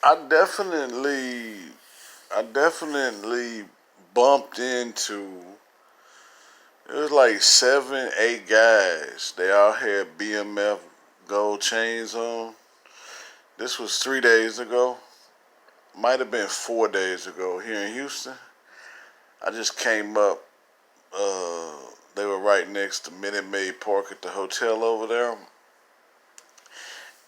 I definitely bumped into. It was like 7, 8 guys. They all had BMF gold chains on. This was 3 days ago. Might have been 4 days ago here in Houston. I just came up. Uh, they were right next to Minute Maid Park at the hotel over there,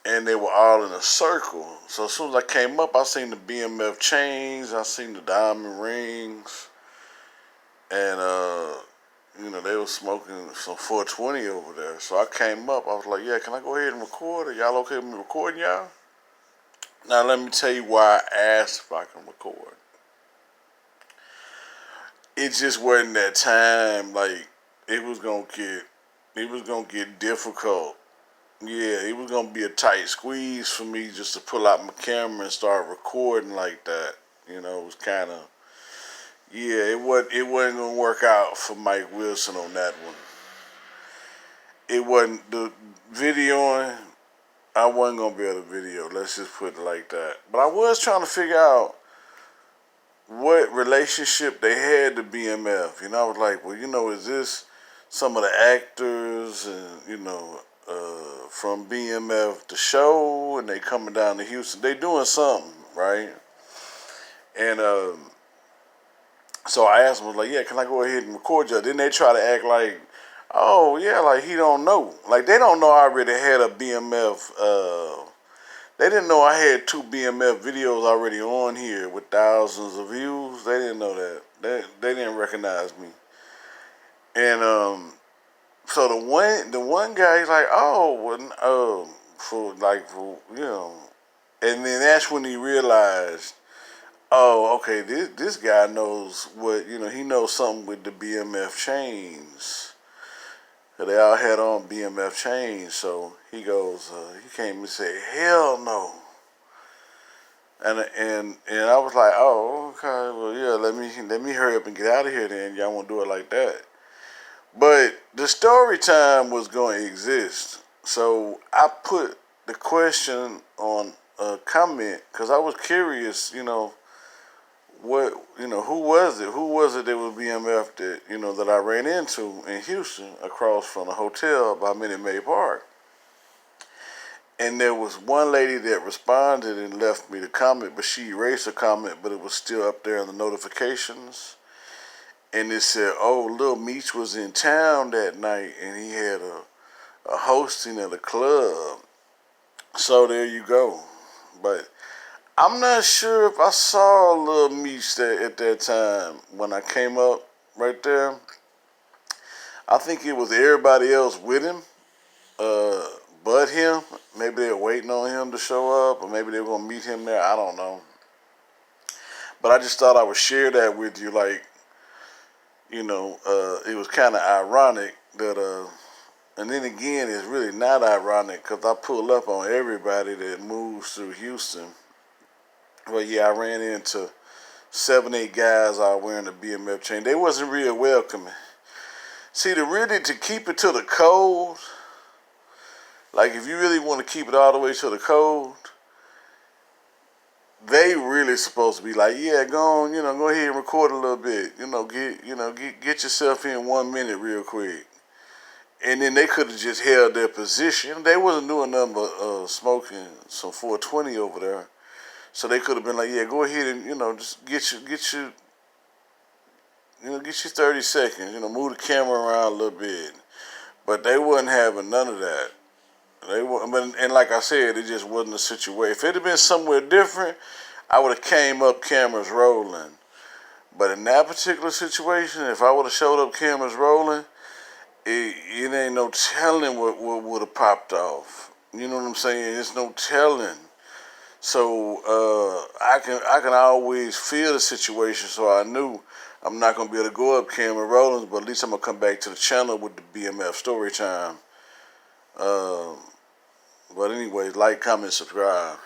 and they were all in a circle. So as soon as I came up, I seen the BMF chains, I seen the diamond rings, and they were smoking some 420 over there. So I came up. I was like, "Yeah, can I go ahead and record? Are y'all okay with me recording y'all?" Now let me tell you why I asked if I can record. It just wasn't that time. Like it was gonna get, it was gonna get difficult. Yeah, it was gonna be a tight squeeze for me just to pull out my camera and start recording like that. It was kind of, yeah, it wasn't gonna work out for Mike Wilson on that one. It wasn't the videoing. I wasn't gonna be able to video. Let's just put it like that. But I was trying to figure out what relationship they had to BMF. I was like, well, is this some of the actors and from BMF the show, and they coming down to Houston? They doing something, right? And so I asked them, I was like, yeah, can I go ahead and record you? Then they try to act like, oh yeah, like he don't know, like they don't know I already had a BMF. They didn't know I had 2 BMF videos already on here with thousands of views. They didn't know that. They didn't recognize me. And so the one guy, he's like, oh, well, and then that's when he realized, oh, okay, this guy knows he knows something with the BMF chains. They all had on BMF chains, so he goes, he came and said, hell no. And I was like, oh, okay, well, yeah, let me hurry up and get out of here then. Y'all won't do it like that. But the story time was going to exist. So I put the question on a comment because I was curious, who was it? Who was it that was BMF that I ran into in Houston across from the hotel by Minute Maid Park? And there was one lady that responded and left me the comment, but she erased the comment, but it was still up there in the notifications. And it said, oh, Lil Meech was in town that night and he had a hosting at a club. So there you go. But I'm not sure if I saw Lil Meech there at that time when I came up right there. I think it was everybody else with him, but him. Maybe they were waiting on him to show up, or maybe they were going to meet him there. I don't know. But I just thought I would share that with you. Like, it was kind of ironic that, and then again, it's really not ironic because I pull up on everybody that moves through Houston. But yeah, I ran into 7, 8 guys all wearing the BMF chain. They wasn't real welcoming. See, to keep it to the code, like if you really want to keep it all the way to the code, they really supposed to be like, yeah, go on, go ahead and record a little bit, get yourself in 1 minute real quick, and then they could have just held their position. They wasn't doing nothing but smoking some 420 over there, so they could have been like, yeah, go ahead and just get your 30 seconds, move the camera around a little bit, but they wasn't having none of that. And like I said, it just wasn't a situation. If it had been somewhere different, I would have came up cameras rolling. But in that particular situation, if I would have showed up cameras rolling, it ain't no telling what would have popped off. You know what I'm saying? There's no telling. So I can always feel the situation. So I knew I'm not gonna be able to go up camera rolling, but at least I'm gonna come back to the channel with the BMF story time. But anyways, like, comment, subscribe.